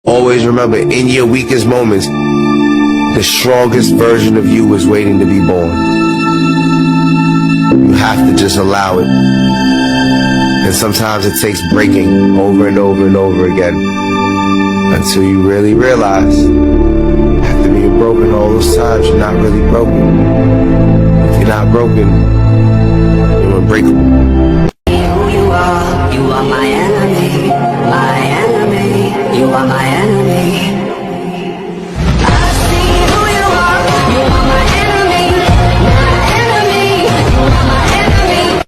Always remember, in your weakest moments, the strongest version of you is waiting to be born. You have to just allow it. And sometimes it takes breaking over and over and over again until you really realize, after being broken all those times, you're not really broken. If you're not broken, you're unbreakable. You are my enemy, my enemy. You are my enemy. I see who you are. You are my enemy, my enemy. You are my enemy.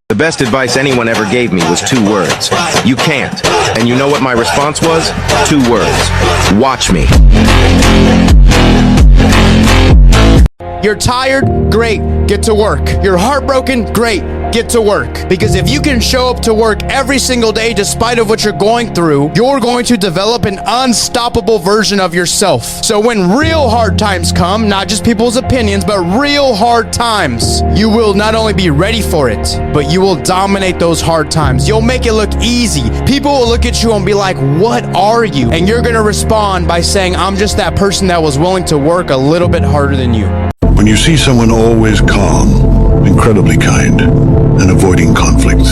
The best advice anyone ever gave me was 2 words. You can't. And you know what my response was? 2 words. Watch me. You're tired? Great. Get to work. You're heartbroken? Great. Get to work. Because if you can show up to work every single day despite of what you're going through, you're going to develop an unstoppable version of yourself. So when real hard times come, not just people's opinions, but real hard times, you will not only be ready for it, but you will dominate those hard times. You'll make it look easy. People will look at you and be like, what are you? And you're going to respond by saying, I'm just that person that was willing to work a little bit harder than you. When you see someone always calm, incredibly kind, and avoiding conflict,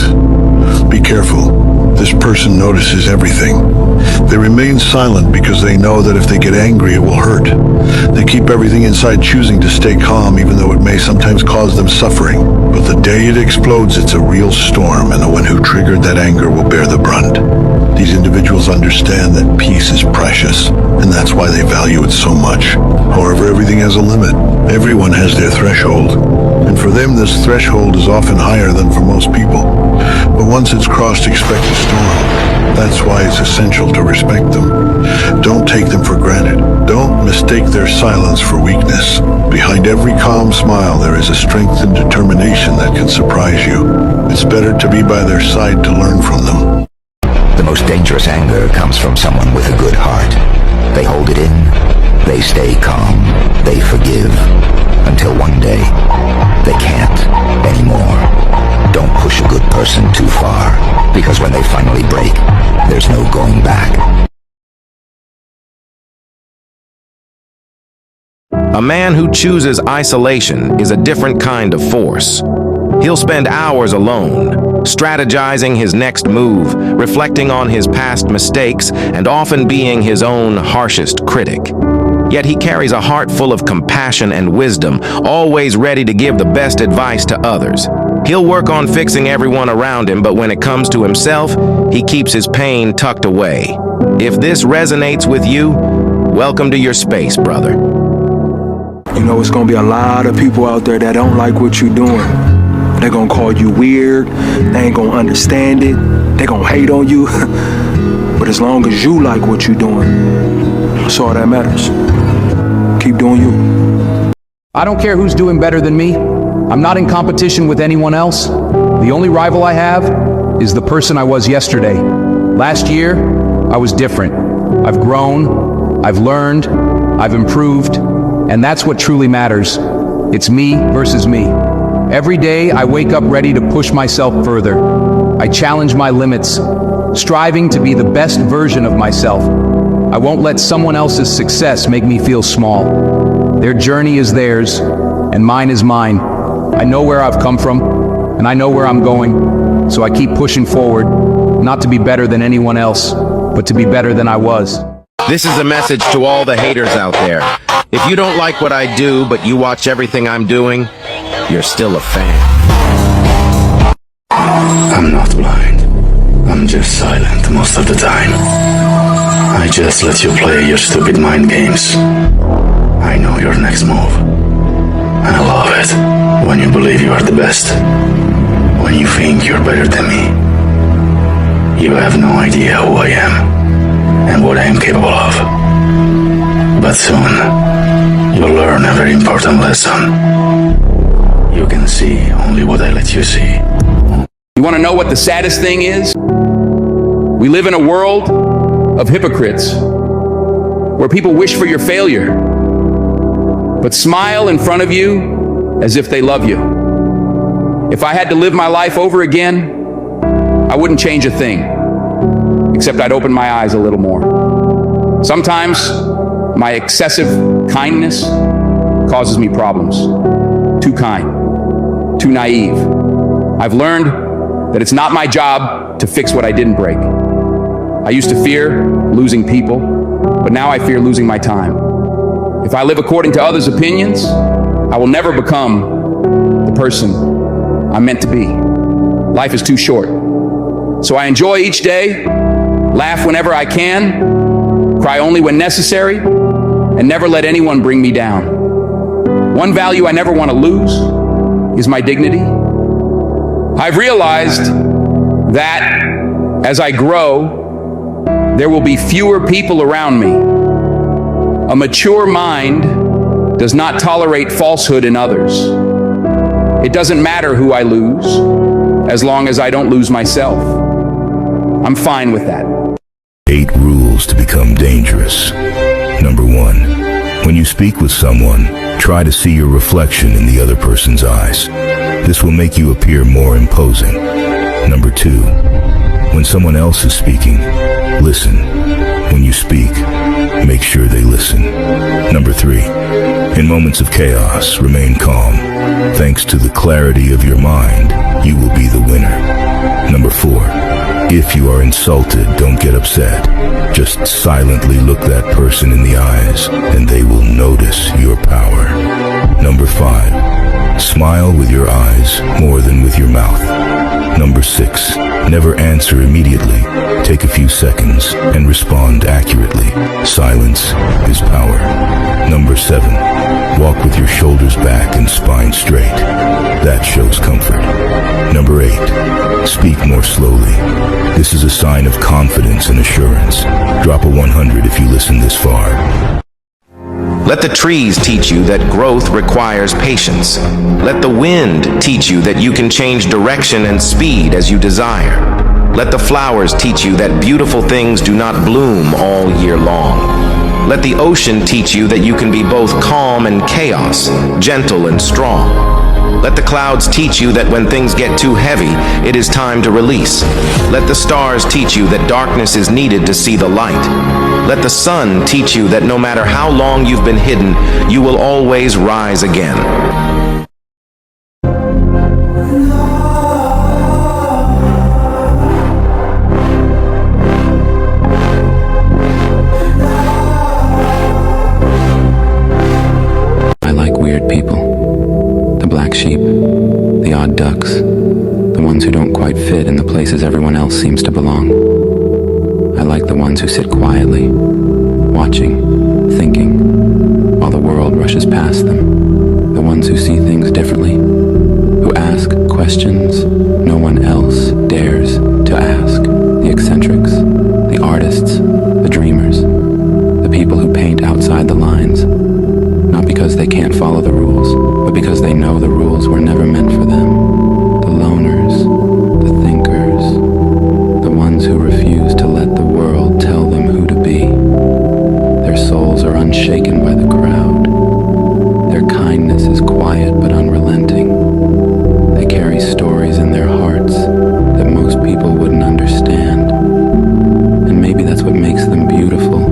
be careful. This person notices everything. They remain silent because they know that if they get angry, it will hurt. They keep everything inside, choosing to stay calm, even though it may sometimes cause them suffering. But the day it explodes, it's a real storm, and the one who triggered that anger will bear the brunt. These individuals understand that peace is precious, and that's why they value it so much. However, everything has a limit. Everyone has their threshold, and for them this threshold is often higher than for most people. But once it's crossed, expect a storm. That's why it's essential to respect them. Don't take them for granted. Don't mistake their silence for weakness. Behind every calm smile there is a strength and determination that can surprise you. It's better to be by their side to learn from them. The most dangerous anger comes from someone with a good heart. They hold it in, they stay calm, they forgive, until one day, they can't anymore. Don't push a good person too far, because when they finally break, there's no going back. A man who chooses isolation is a different kind of force. He'll spend hours alone, strategizing his next move, reflecting on his past mistakes, and often being his own harshest critic. Yet he carries a heart full of compassion and wisdom, always ready to give the best advice to others. He'll work on fixing everyone around him, but when it comes to himself, he keeps his pain tucked away. If this resonates with you, welcome to your space, brother. You know, it's gonna be a lot of people out there that don't like what you're doing. They're gonna call you weird, they ain't gonna understand it, they're gonna hate on you. But as long as you like what you're doing, that's all that matters. Keep doing you. I don't care who's doing better than me. I'm not in competition with anyone else. The only rival I have is the person I was yesterday. Last year, I was different. I've grown, I've learned, I've improved, and that's what truly matters. It's me versus me. Every day, I wake up ready to push myself further. I challenge my limits, striving to be the best version of myself. I won't let someone else's success make me feel small. Their journey is theirs, and mine is mine. I know where I've come from, and I know where I'm going, so I keep pushing forward, not to be better than anyone else, but to be better than I was. This is a message to all the haters out there. If you don't like what I do, but you watch everything I'm doing, you're still a fan. I'm not blind. I'm just silent most of the time. I just let you play your stupid mind games. I know your next move. And I love it when you believe you are the best. When you think you're better than me. You have no idea who I am and what I am capable of. But soon, you'll learn a very important lesson. You can see only what I let you see. You want to know what the saddest thing is? We live in a world of hypocrites where people wish for your failure, but smile in front of you as if they love you. If I had to live my life over again, I wouldn't change a thing, except I'd open my eyes a little more. Sometimes my excessive kindness causes me problems. Too kind, too naive. I've learned that it's not my job to fix what I didn't break. I used to fear losing people, but now I fear losing my time. If I live according to others' opinions, I will never become the person I'm meant to be. Life is too short. So I enjoy each day, laugh whenever I can, cry only when necessary, and never let anyone bring me down. One value I never want to lose is my dignity. I've realized that as I grow, there will be fewer people around me. A mature mind does not tolerate falsehood in others. It doesn't matter who I lose, as long as I don't lose myself. I'm fine with that. 8 rules to become dangerous. Number 1. When you speak with someone, try to see your reflection in the other person's eyes. This will make you appear more imposing. Number 2. When someone else is speaking, listen. When you speak, make sure they listen. Number 3. In moments of chaos, remain calm. Thanks to the clarity of your mind, you will be the winner. Number 4. If you are insulted, don't get upset. Just silently look that person in the eyes, and they will notice your power. Number 5. Smile with your eyes more than with your mouth. Number 6. Never answer immediately. Take a few seconds and respond accurately. Silence is power. Number 7. Walk with your shoulders back and spine straight. That shows comfort. Number 8. Speak more slowly. This is a sign of confidence and assurance. Drop a 100 if you listen this far. Let the trees teach you that growth requires patience. Let the wind teach you that you can change direction and speed as you desire. Let the flowers teach you that beautiful things do not bloom all year long. Let the ocean teach you that you can be both calm and chaos, gentle and strong. Let the clouds teach you that when things get too heavy, it is time to release. Let the stars teach you that darkness is needed to see the light. Let the sun teach you that no matter how long you've been hidden, you will always rise again. I like weird people. The black sheep, the odd ducks, the ones who don't quite fit in the places everyone else seems to belong. I like the ones who sit quietly, watching, thinking, while the world rushes past them. The ones who see things differently, who ask questions no one else dares to ask. The eccentrics, the artists, the dreamers, the people who paint outside the lines, not because they can't follow the rules, but because they know the rules were never meant for them. The loners, the thinkers, the ones who refuse to let the world tell them who to be. Their souls are unshaken by the crowd. Their kindness is quiet but unrelenting. They carry stories in their hearts that most people wouldn't understand. And maybe that's what makes them beautiful.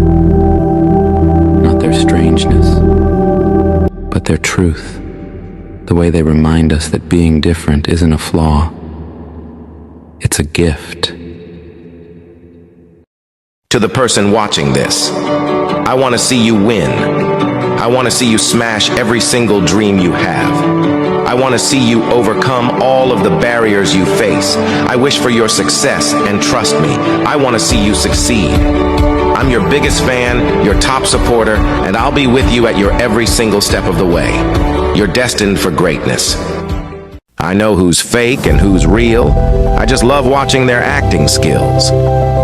Not their strangeness, but their truth. The way they remind us that being different isn't a flaw. It's a gift. To the person watching this, I want to see you win. I want to see you smash every single dream you have. I want to see you overcome all of the barriers you face. I wish for your success, and trust me, I want to see you succeed. I'm your biggest fan, your top supporter, and I'll be with you at your every single step of the way. You're destined for greatness. I know who's fake and who's real. I just love watching their acting skills.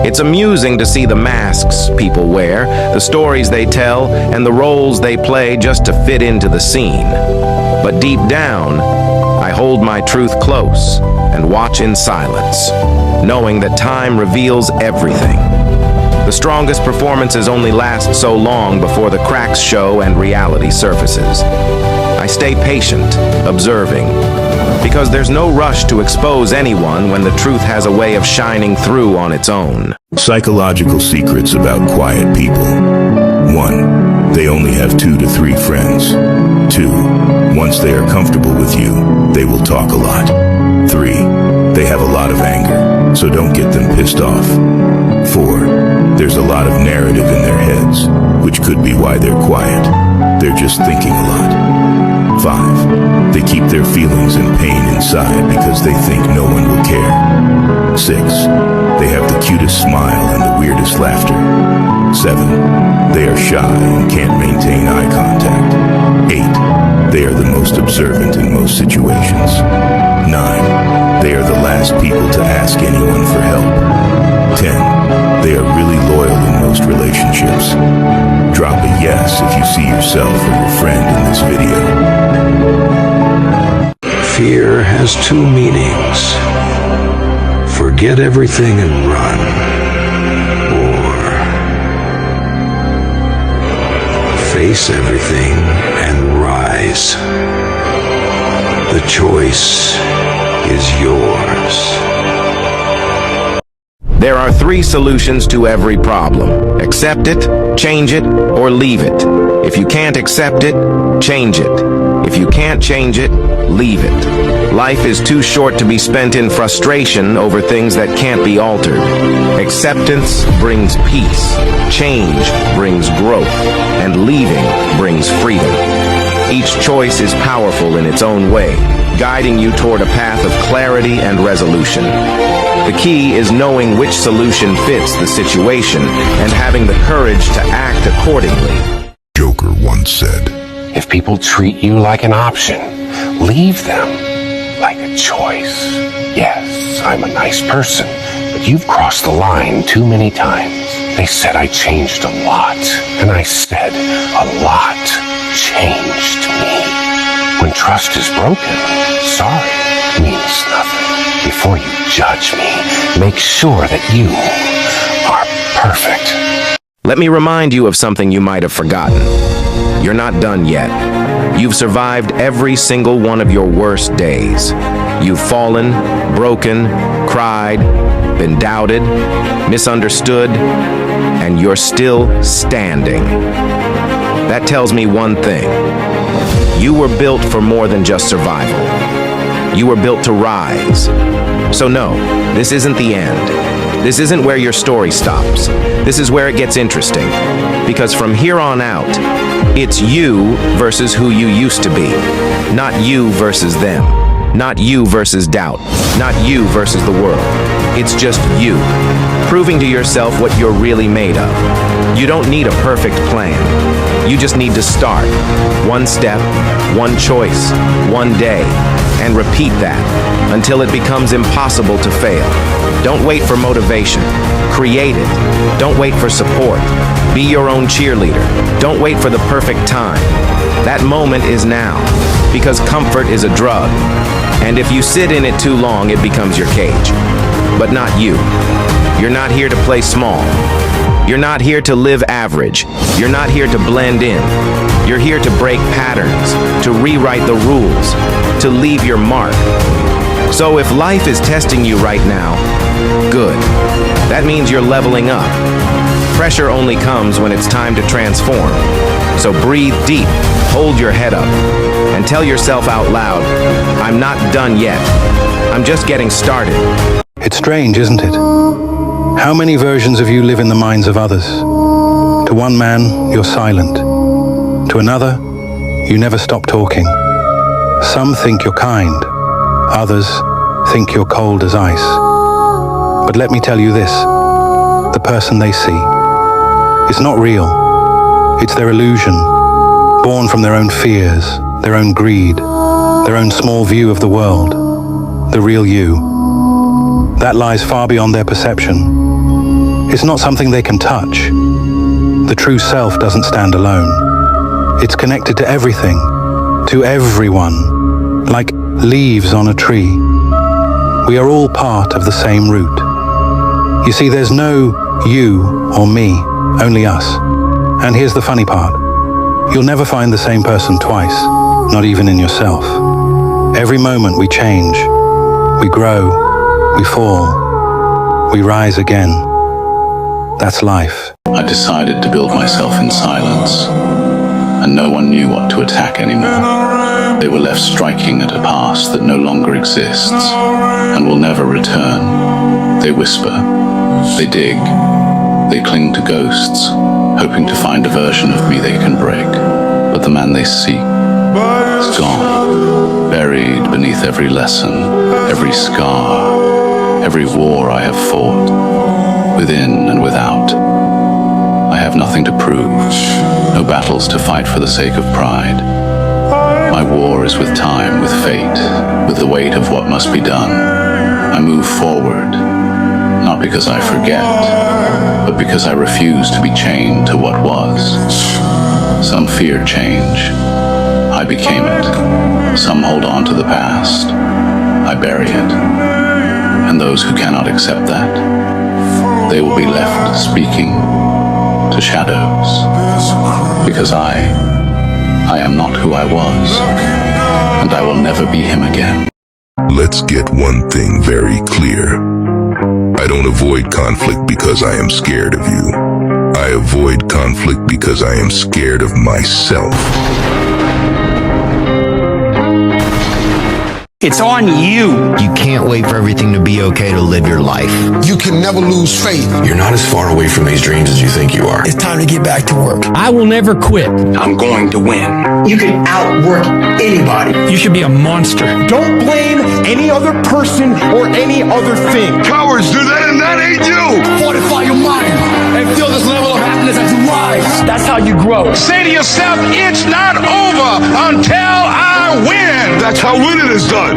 It's amusing to see the masks people wear, the stories they tell, and the roles they play just to fit into the scene. But deep down, I hold my truth close and watch in silence. knowing that time reveals everything. The strongest performances only last so long before the cracks show and reality surfaces. I stay patient, observing, because there's no rush to expose anyone when the truth has a way of shining through on its own. Psychological secrets about quiet people. 1. They only have 2 to 3 friends. 2. Once they are comfortable with you, they will talk a lot. 3. They have a lot of anger, so don't get them pissed off. 4. There's a lot of narrative in their heads, which could be why they're quiet. They're just thinking a lot. 5. They keep their feelings and pain inside because they think no one will care. 6. They have the cutest smile and the weirdest laughter. 7. They are shy and can't maintain eye contact. 8. They are the most observant in most situations. 9. They are the last people to ask anyone for help. 10. They are really loyal in most relationships. Drop a yes if you see yourself or your friend in this video. Fear has 2 meanings. Forget everything and run. Or face everything and rise. The choice is yours. There are 3 solutions to every problem. Accept it, change it, or leave it. If you can't accept it, change it. If you can't change it, leave it. Life is too short to be spent in frustration over things that can't be altered. Acceptance brings peace. Change brings growth. And leaving brings freedom. Each choice is powerful in its own way, guiding you toward a path of clarity and resolution. The key is knowing which solution fits the situation and having the courage to act accordingly. Joker once said, "If people treat you like an option, leave them like a choice. Yes, I'm a nice person, but you've crossed the line too many times. They said I changed a lot, and I said a lot changed me. When trust is broken, sorry means nothing. Before you judge me, make sure that you are perfect." Let me remind you of something you might have forgotten. You're not done yet. You've survived every single one of your worst days. You've fallen, broken, cried, been doubted, misunderstood, and you're still standing. That tells me one thing. You were built for more than just survival. You were built to rise. So no, this isn't the end. This isn't where your story stops. This is where it gets interesting. Because from here on out, it's you versus who you used to be. Not you versus them. Not you versus doubt. Not you versus the world. It's just you, proving to yourself what you're really made of. You don't need a perfect plan. You just need to start. One step, one choice, one day, and repeat that until it becomes impossible to fail. Don't wait for motivation. Create it. Don't wait for support. Be your own cheerleader. Don't wait for the perfect time. That moment is now, because comfort is a drug. And if you sit in it too long, it becomes your cage. But not you. You're not here to play small. You're not here to live average. You're not here to blend in. You're here to break patterns, to rewrite the rules, to leave your mark. So if life is testing you right now, good. That means you're leveling up. Pressure only comes when it's time to transform. So breathe deep, hold your head up, and tell yourself out loud, I'm not done yet. I'm just getting started. It's strange, isn't it? How many versions of you live in the minds of others? To one man, you're silent. To another, you never stop talking. Some think you're kind. Others think you're cold as ice. But let me tell you this, the person they see is not real. It's their illusion, born from their own fears, their own greed, their own small view of the world. The real you. That lies far beyond their perception. It's not something they can touch. The true self doesn't stand alone. It's connected to everything, to everyone, like leaves on a tree. We are all part of the same root. You see, there's no you or me, only us. And here's the funny part. You'll never find the same person twice, not even in yourself. Every moment we change, we grow, we fall, we rise again. That's life. I decided to build myself in silence, and no one knew what to attack anymore. They were left striking at a past that no longer exists and will never return. They whisper, they dig, they cling to ghosts, hoping to find a version of me they can break. But the man they seek is gone, buried beneath every lesson, every scar, every war I have fought, within and without. I have nothing to prove, no battles to fight for the sake of pride. My war is with time, with fate, with the weight of what must be done. I move forward, not because I forget, but because I refuse to be chained to what was. Some fear change. I became it. Some hold on to the past. I bury it. And those who cannot accept that, they will be left speaking to shadows. Because I am not who I was, and I will never be him again. Let's get one thing very clear. I don't avoid conflict because I am scared of you. I avoid conflict because I am scared of myself. It's on you. You can't wait for everything to be okay to live your life. You can never lose faith. You're not as far away from these dreams as you think you are. It's time to get back to work. I will never quit. I'm going to win. You can outwork anybody. You should be a monster. Don't blame any other person or any other thing. Cowards do that, and that ain't you! Fortify your mind and feel this level of happiness as you rise. That's how you grow. Say to yourself, it's not over until I win! That's how winning is done!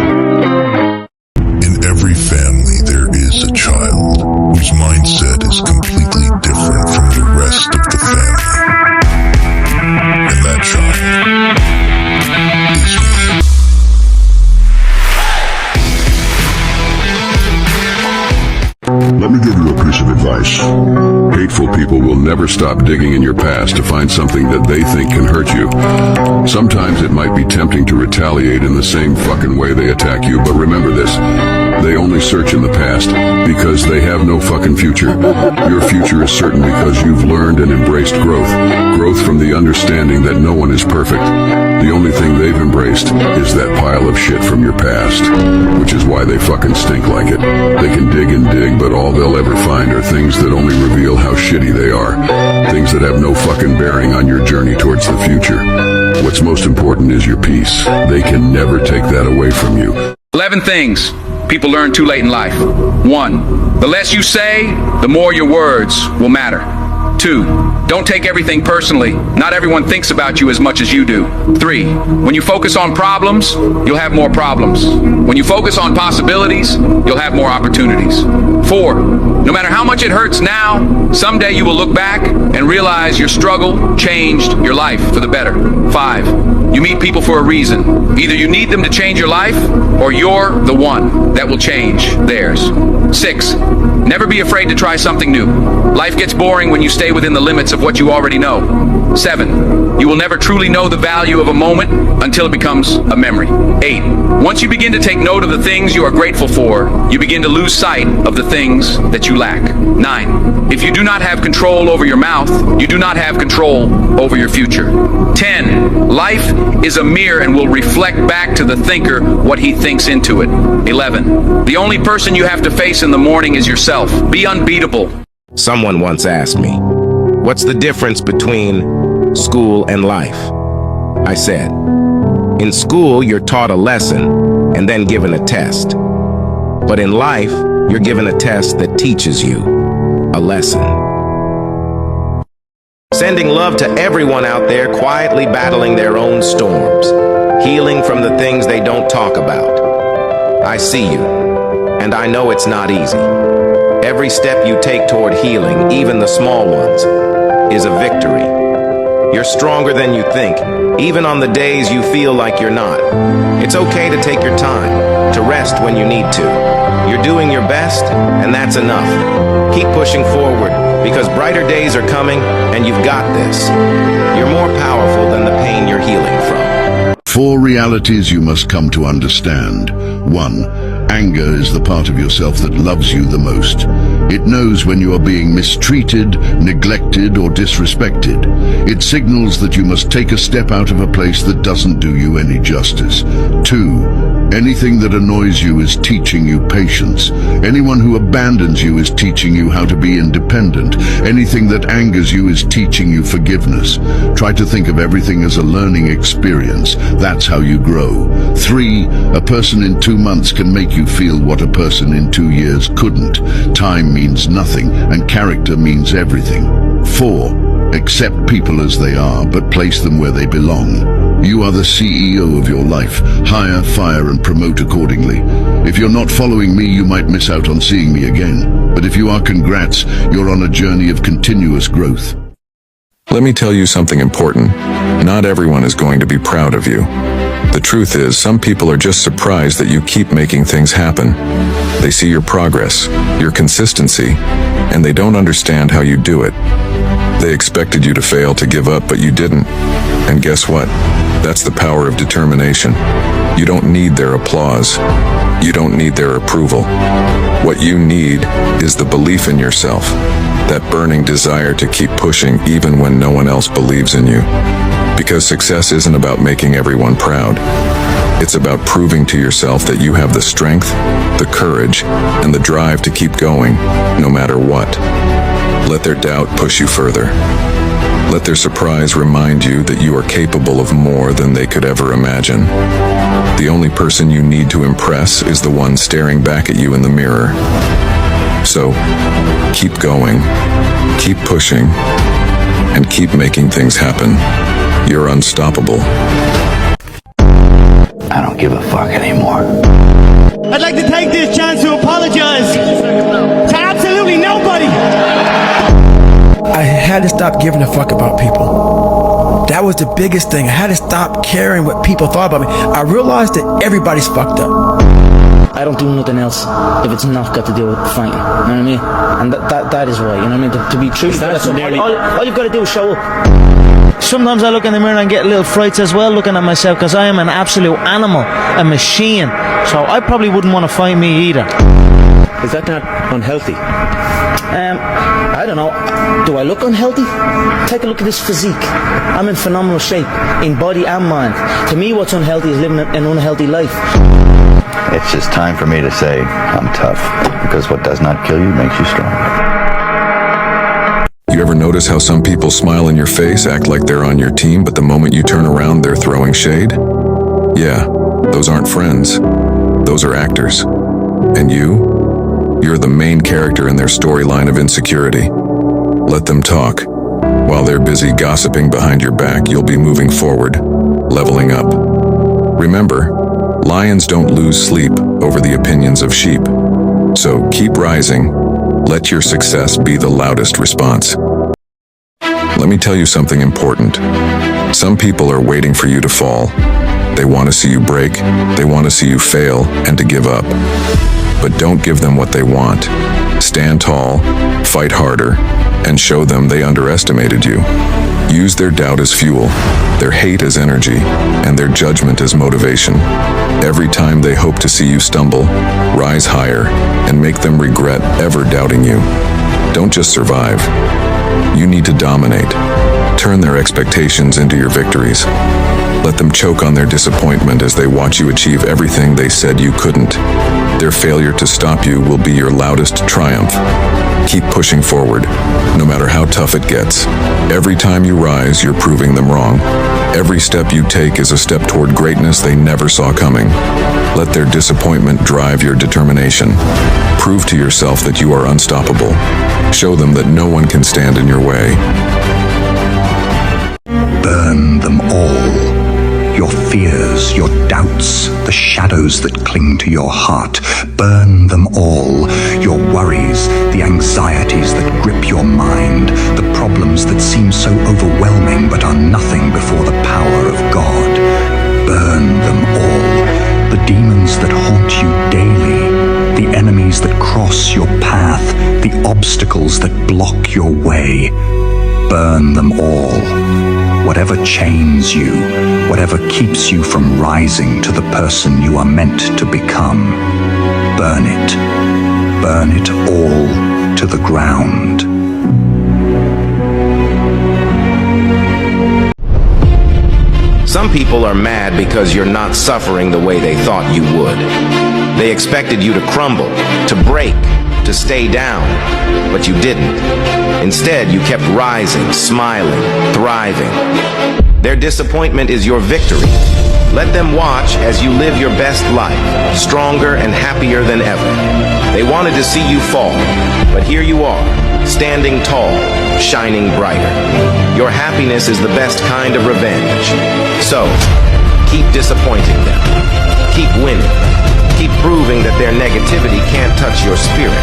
In every family, there is a child whose mindset is completely different from the rest of the family. And that child is me. Let me give you a piece of advice. Hateful people will never stop digging in your past to find something that they think can hurt you. Sometimes it might be tempting to retaliate in the same fucking way they attack you, but remember this. They only search in the past because they have no fucking future. Your future is certain because you've learned and embraced growth. Growth from the understanding that no one is perfect. The only thing they've embraced is that pile of shit from your past, which is why they fucking stink like it. They can dig and dig, but all they'll ever find are things that only reveal how shitty they are. Things that have no fucking bearing on your journey towards the future. What's most important is your peace. They can never take that away from you. 11 things people learn too late in life. 1. The less you say, the more your words will matter. 2. Don't take everything personally. Not everyone thinks about you as much as you do. 3. When you focus on problems, you'll have more problems. When you focus on possibilities, you'll have more opportunities. 4. No matter how much it hurts now, someday you will look back and realize your struggle changed your life for the better. 5. You meet people for a reason. Either you need them to change your life, or you're the one that will change theirs. 6. Never be afraid to try something new. Life gets boring when you stay within the limits of what you already know. 7. You will never truly know the value of a moment until it becomes a memory. 8. Once you begin to take note of the things you are grateful for, you begin to lose sight of the things that you lack. 9. If you do not have control over your mouth, you do not have control over your future. 10. Life is a mirror and will reflect back to the thinker what he thinks into it. 11. The only person you have to face in the morning is yourself. Be unbeatable. Someone once asked me, what's the difference between school and life? I said, in school, you're taught a lesson and then given a test. But in life, you're given a test that teaches you a lesson. Sending love to everyone out there quietly battling their own storms, healing from the things they don't talk about. I see you, and I know it's not easy. Every step you take toward healing, even the small ones, is a victory. You're stronger than you think, even on the days you feel like you're not. It's okay to take your time, to rest when you need to. You're doing your best, and that's enough. Keep pushing forward, because brighter days are coming, and you've got this. You're more powerful than the pain you're healing from. 4 realities you must come to understand. 1. Anger is the part of yourself that loves you the most. It knows when you are being mistreated, neglected, or disrespected. It signals that you must take a step out of a place that doesn't do you any justice. 2. Anything that annoys you is teaching you patience. Anyone who abandons you is teaching you how to be independent. Anything that angers you is teaching you forgiveness. Try to think of everything as a learning experience. That's how you grow. 3. A person in 2 months can make you feel what a person in 2 years couldn't. Time means nothing, and character means everything. 4. Accept people as they are, but place them where they belong. You are the CEO of your life. Hire, fire, and promote accordingly. If you're not following me, you might miss out on seeing me again. But if you are, congrats, you're on a journey of continuous growth. Let me tell you something important. Not everyone is going to be proud of you. The truth is, some people are just surprised that you keep making things happen. They see your progress, your consistency, and they don't understand how you do it. They expected you to fail, to give up, but you didn't. And guess what? That's the power of determination. You don't need their applause. You don't need their approval. What you need is the belief in yourself, that burning desire to keep pushing even when no one else believes in you. Because success isn't about making everyone proud. It's about proving to yourself that you have the strength, the courage, and the drive to keep going, no matter what. Let their doubt push you further. Let their surprise remind you that you are capable of more than they could ever imagine. The only person you need to impress is the one staring back at you in the mirror. So, keep going, keep pushing, and keep making things happen. You're unstoppable. I don't give a fuck anymore. I'd like to take this chance to apologize to absolutely nobody. I had to stop giving a fuck about people. That was the biggest thing. I had to stop caring what people thought about me. I realized that everybody's fucked up. I don't do nothing else if it's not got to do with fighting. You know what I mean? And that is why. You know what I mean? To be truthful, all you've got to do is show up. Sometimes I look in the mirror and get little frights as well looking at myself, because I am an absolute animal, a machine. So I probably wouldn't want to fight me either. Is that not unhealthy? I don't know. Do I look unhealthy? Take a look at this physique. I'm in phenomenal shape, in body and mind. To me, what's unhealthy is living an unhealthy life. It's just time for me to say I'm tough, because what does not kill you makes you stronger. You ever notice how some people smile in your face, act like they're on your team, but the moment you turn around, they're throwing shade? Yeah, those aren't friends. Those are actors. And you're the main character in their storyline of insecurity. Let them talk. While they're busy gossiping behind your back, you'll be moving forward, leveling up. Remember, lions don't lose sleep over the opinions of sheep. So keep rising. Let your success be the loudest response. Let me tell you something important. Some people are waiting for you to fall. They want to see you break, they want to see you fail, and to give up. But don't give them what they want. Stand tall, fight harder, and show them they underestimated you. Use their doubt as fuel, their hate as energy, and their judgment as motivation. Every time they hope to see you stumble, rise higher, and make them regret ever doubting you. Don't just survive. You need to dominate. Turn their expectations into your victories. Let them choke on their disappointment as they watch you achieve everything they said you couldn't. Their failure to stop you will be your loudest triumph. Keep pushing forward, no matter how tough it gets. Every time you rise, you're proving them wrong. Every step you take is a step toward greatness they never saw coming. Let their disappointment drive your determination. Prove to yourself that you are unstoppable. Show them that no one can stand in your way. Burn them all. Your fears, your doubts, the shadows that cling to your heart. Burn them all. Your worries, the anxieties that grip your mind, the problems that seem so overwhelming but are nothing before the power of God. Burn them all. The demons that haunt you daily, the enemies that cross your path, the obstacles that block your way. Burn them all. Whatever chains you, whatever keeps you from rising to the person you are meant to become, burn it. Burn it all to the ground. Some people are mad because you're not suffering the way they thought you would. They expected you to crumble, to break, to stay down, but you didn't. Instead, you kept rising, smiling, thriving. Their disappointment is your victory. Let them watch as you live your best life, stronger and happier than ever. They wanted to see you fall, but here you are, standing tall, shining brighter. Your happiness is the best kind of revenge. So, keep disappointing them. Keep winning. Keep proving that their negativity can't touch your spirit.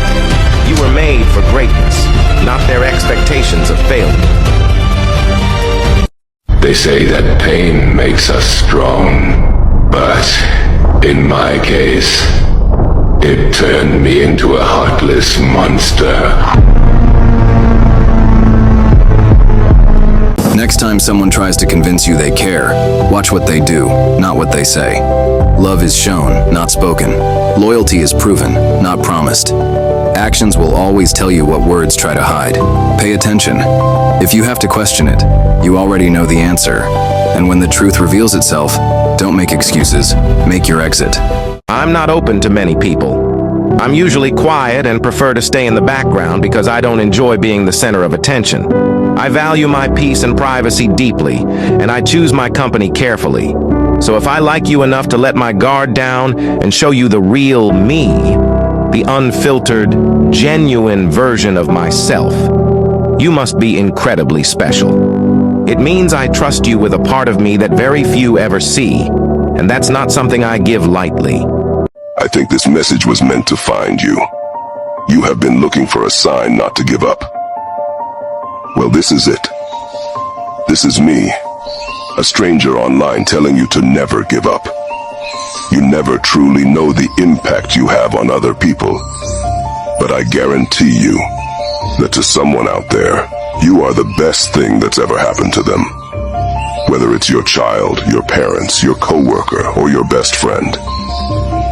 You were made for greatness, not their expectations of failure. They say that pain makes us strong, but in my case, it turned me into a heartless monster. Next time someone tries to convince you they care, watch what they do, not what they say. Love is shown, not spoken. Loyalty is proven, not promised. Actions will always tell you what words try to hide. Pay attention. If you have to question it, you already know the answer. And when the truth reveals itself, don't make excuses. Make your exit. I'm not open to many people. I'm usually quiet and prefer to stay in the background because I don't enjoy being the center of attention. I value my peace and privacy deeply, and I choose my company carefully. So if I like you enough to let my guard down and show you the real me, the unfiltered, genuine version of myself, you must be incredibly special. It means I trust you with a part of me that very few ever see, and that's not something I give lightly. I think this message was meant to find you. You have been looking for a sign not to give up. Well, this is it. This is me, a stranger online telling you to never give up. You never truly know the impact you have on other people. But I guarantee you that to someone out there, you are the best thing that's ever happened to them. Whether it's your child, your parents, your coworker, or your best friend.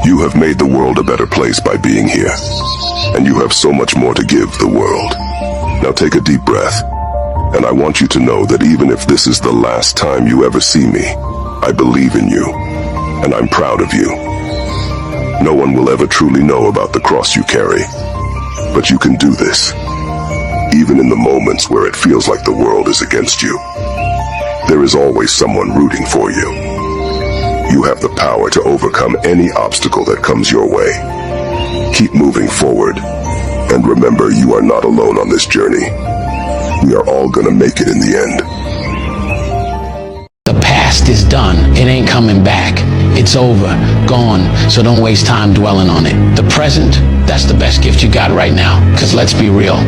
You have made the world a better place by being here. And you have so much more to give the world. Now take a deep breath. And I want you to know that even if this is the last time you ever see me, I believe in you. And I'm proud of you. No one will ever truly know about the cross you carry. But you can do this. Even in the moments where it feels like the world is against you. There is always someone rooting for you. You have the power to overcome any obstacle that comes your way. Keep moving forward. And remember, you are not alone on this journey. We are all gonna make it in the end. The past is done. It ain't coming back. It's over, gone, so don't waste time dwelling on it. The present, that's the best gift you got right now. Because let's be real,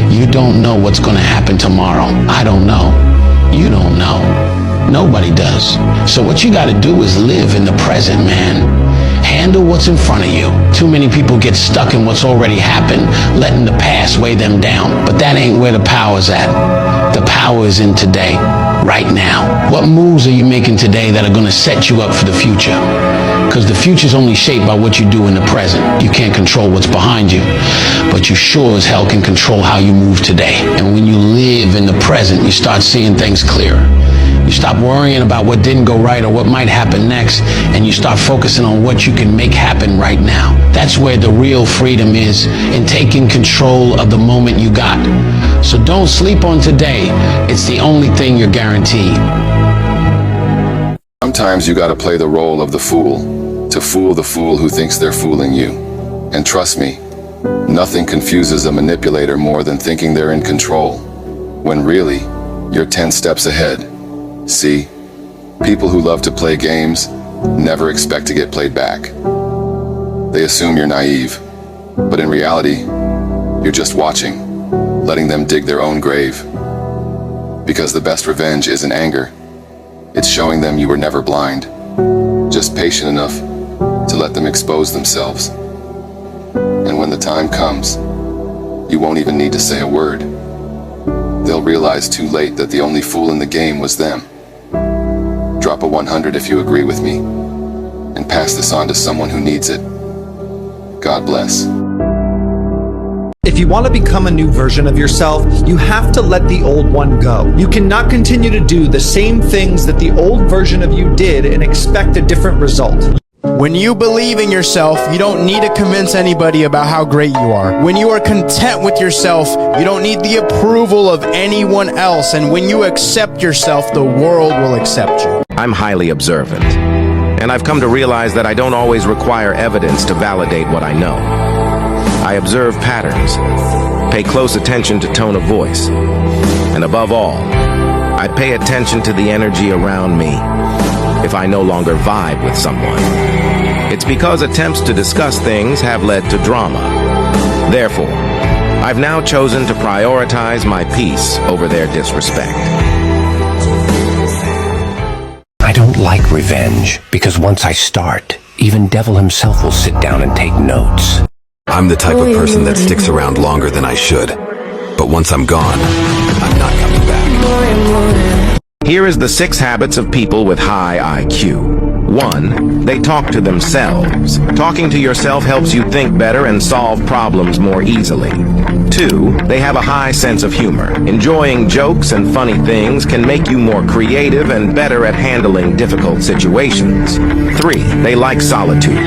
you don't know what's gonna happen tomorrow. I don't know. You don't know. Nobody does. So what you gotta do is live in the present, man. Handle what's in front of you. Too many people get stuck in what's already happened, letting the past weigh them down. But that ain't where the power's at. The power is in today, right now. What moves are you making today that are gonna set you up for the future? Because the future's only shaped by what you do in the present. You can't control what's behind you, but you sure as hell can control how you move today. And when you live in the present, you start seeing things clearer. You stop worrying about what didn't go right or what might happen next, and you start focusing on what you can make happen right now. That's where the real freedom is, in taking control of the moment you got. So don't sleep on today. It's the only thing you're guaranteed. Sometimes you gotta play the role of the fool, to fool the fool who thinks they're fooling you. And trust me, nothing confuses a manipulator more than thinking they're in control, when really, you're 10 steps ahead. See, people who love to play games never expect to get played back. They assume you're naive, but in reality, you're just watching, letting them dig their own grave. Because the best revenge isn't anger. It's showing them you were never blind, just patient enough to let them expose themselves. And when the time comes, you won't even need to say a word. They'll realize too late that the only fool in the game was them. Drop a 100 if you agree with me, and pass this on to someone who needs it. God bless. If you want to become a new version of yourself, you have to let the old one go. You cannot continue to do the same things that the old version of you did and expect a different result. When you believe in yourself, you don't need to convince anybody about how great you are. When you are content with yourself, you don't need the approval of anyone else. And when you accept yourself, the world will accept you. I'm highly observant, and I've come to realize that I don't always require evidence to validate what I know. I observe patterns, pay close attention to tone of voice, and above all, I pay attention to the energy around me if I no longer vibe with someone. It's because attempts to discuss things have led to drama. Therefore, I've now chosen to prioritize my peace over their disrespect. I don't like revenge, because once I start, even Devil himself will sit down and take notes. I'm the type of person that sticks around longer than I should. But once I'm gone, I'm not coming back. Here is the 6 habits of people with high IQ. 1. They talk to themselves. Talking to yourself helps you think better and solve problems more easily. 2. They have a high sense of humor. Enjoying jokes and funny things can make you more creative and better at handling difficult situations. 3. They like solitude.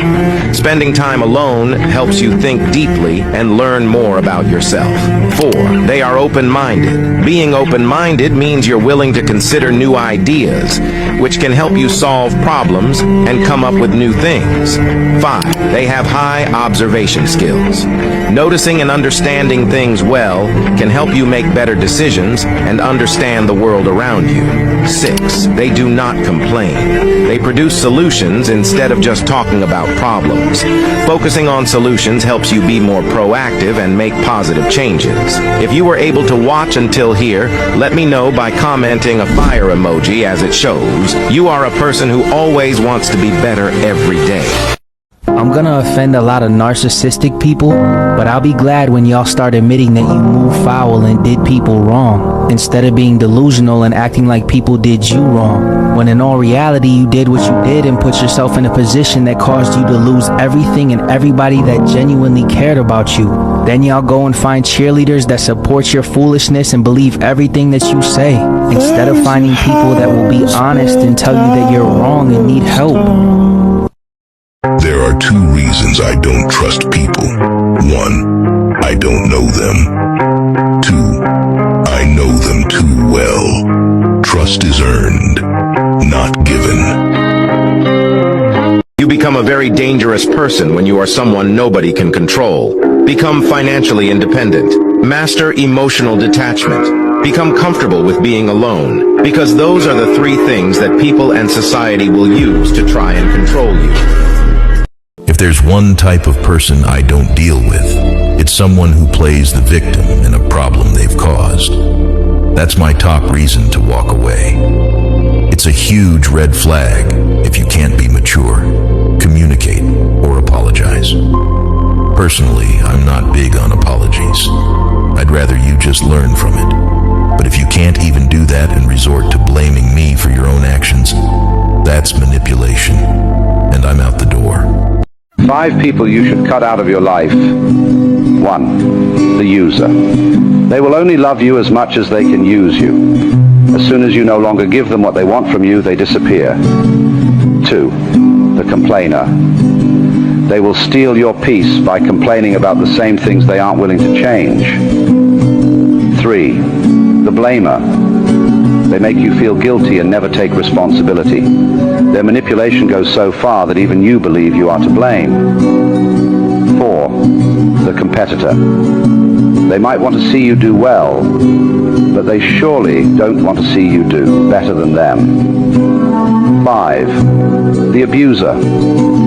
Spending time alone helps you think deeply and learn more about yourself. 4. They are open-minded. Being open-minded means you're willing to consider new ideas, which can help you solve problems and come up with new things. 5. They have high observation skills. Noticing and understanding things well can help you make better decisions and understand the world around you. 6. They do not complain. They produce solutions instead of just talking about problems. Focusing on solutions helps you be more proactive and make positive changes. If you were able to watch until here, let me know by commenting a fire emoji as it shows. You are a person who always wants to be better every day. I'm gonna offend a lot of narcissistic people, but I'll be glad when y'all start admitting that you moved foul and did people wrong, instead of being delusional and acting like people did you wrong, when in all reality you did what you did and put yourself in a position that caused you to lose everything and everybody that genuinely cared about you. Then y'all go and find cheerleaders that support your foolishness and believe everything that you say, instead of finding people that will be honest and tell you that you're wrong and need help. There are 2 reasons I don't trust people. 1, I don't know them. 2, I know them too well. Trust is earned, not given. You become a very dangerous person when you are someone nobody can control. Become financially independent. Master emotional detachment. Become comfortable with being alone, because those are the 3 things that people and society will use to try and control you. If there's one type of person I don't deal with, it's someone who plays the victim in a problem they've caused. That's my top reason to walk away. It's a huge red flag if you can't be mature, communicate, or apologize. Personally, I'm not big on apologies. I'd rather you just learn from it. But if you can't even do that and resort to blaming me for your own actions, that's manipulation, and I'm out the door. 5 people you should cut out of your life. 1. The user. They will only love you as much as they can use you. As soon as you no longer give them what they want from you, they disappear. 2. The complainer. They will steal your peace by complaining about the same things they aren't willing to change. 3. The blamer. They make you feel guilty and never take responsibility. Their manipulation goes so far that even you believe you are to blame. 4. The competitor. They might want to see you do well, but they surely don't want to see you do better than them. 5. The abuser.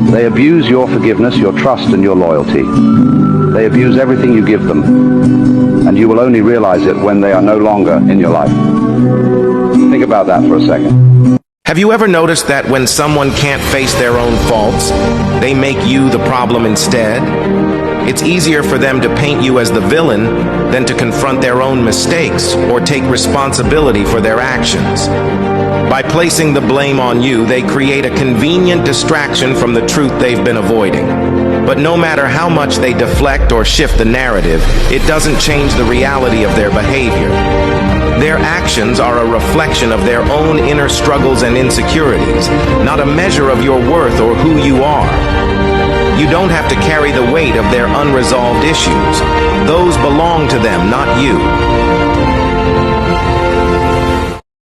They abuse your forgiveness, your trust, and your loyalty. They abuse everything you give them, and you will only realize it when they are no longer in your life. Think about that for a second. Have you ever noticed that when someone can't face their own faults, they make you the problem instead? It's easier for them to paint you as the villain than to confront their own mistakes or take responsibility for their actions. By placing the blame on you, they create a convenient distraction from the truth they've been avoiding. But no matter how much they deflect or shift the narrative, it doesn't change the reality of their behavior. Their actions are a reflection of their own inner struggles and insecurities, not a measure of your worth or who you are. You don't have to carry the weight of their unresolved issues. Those belong to them, not you.